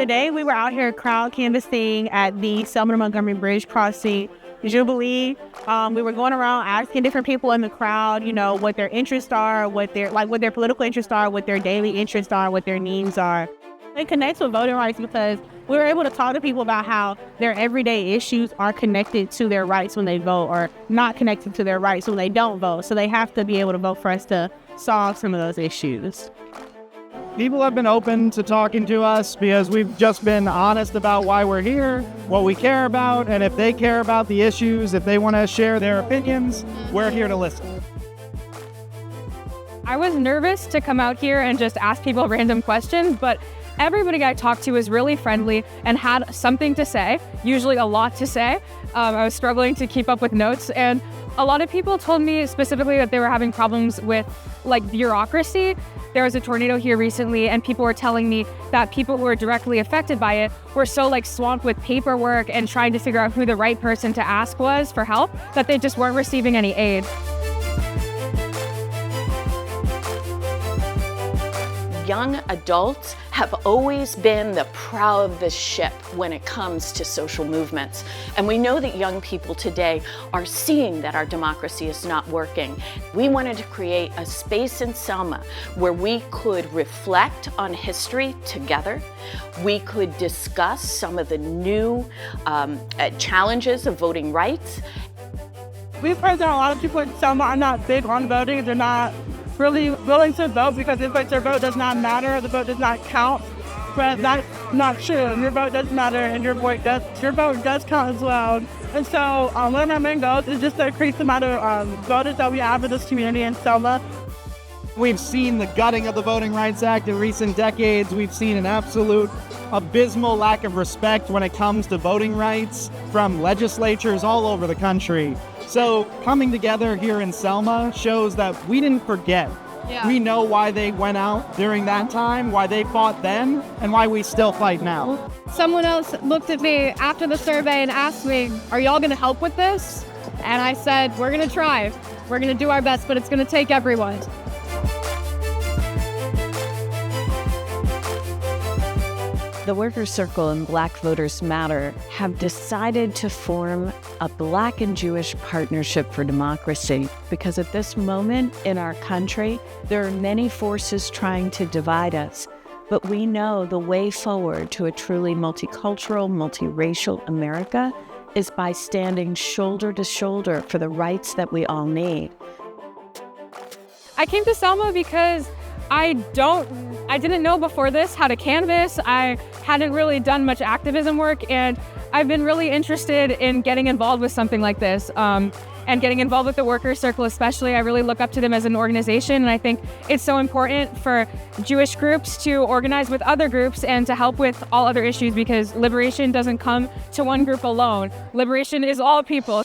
today we were out here crowd canvassing at the Selma Montgomery Bridge crossing Jubilee. We were going around asking different people in the crowd, what their interests are, what their political interests are, what their daily interests are, what their needs are. It connects with voting rights because we were able to talk to people about how their everyday issues are connected to their rights when they vote or not connected to their rights when they don't vote. So they have to be able to vote for us to solve some of those issues. People have been open to talking to us because we've just been honest about why we're here, what we care about, and if they care about the issues, if they want to share their opinions, we're here to listen. I was nervous to come out here and just ask people random questions, but everybody I talked to was really friendly and had something to say, usually a lot to say. I was struggling to keep up with notes, and a lot of people told me specifically that they were having problems with bureaucracy. There was a tornado here recently, and people were telling me that people who were directly affected by it were so swamped with paperwork and trying to figure out who the right person to ask was for help that they just weren't receiving any aid. Young adults have always been the prow of the ship when it comes to social movements. And we know that young people today are seeing that our democracy is not working. We wanted to create a space in Selma where we could reflect on history together. We could discuss some of the new challenges of voting rights. We've heard that a lot of people in Selma are not big on voting. They're not really willing to vote because it their vote does not matter, the vote does not count. But that's not true. Your vote does matter, and your vote does count as well. And so one of my main goals is just to increase the amount of voters that we have in this community in Selma. We've seen the gutting of the Voting Rights Act in recent decades. We've seen an absolute abysmal lack of respect when it comes to voting rights from legislatures all over the country. So coming together here in Selma shows that we didn't forget. Yeah. We know why they went out during that time, why they fought then, and why we still fight now. Someone else looked at me after the survey and asked me, "Are y'all going to help with this?" And I said, "We're going to try. We're going to do our best, but it's going to take everyone." The Workers' Circle and Black Voters Matter have decided to form a Black and Jewish partnership for democracy because at this moment in our country, there are many forces trying to divide us. But we know the way forward to a truly multicultural, multiracial America is by standing shoulder to shoulder for the rights that we all need. I came to Selma because I didn't know before this how to canvass. I hadn't really done much activism work, and I've been really interested in getting involved with something like this and getting involved with the Workers' Circle especially. I really look up to them as an organization, and I think it's so important for Jewish groups to organize with other groups and to help with all other issues because liberation doesn't come to one group alone. Liberation is all people.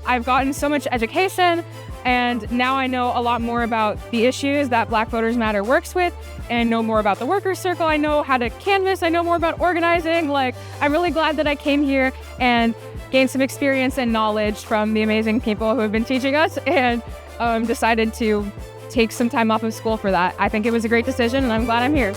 I've gotten so much education, and now I know a lot more about the issues that Black Voters Matter works with, and I know more about the Workers' Circle. I know how to canvass. I know more about organizing. I'm really glad that I came here and gained some experience and knowledge from the amazing people who have been teaching us, and decided to take some time off of school for that. I think it was a great decision, and I'm glad I'm here.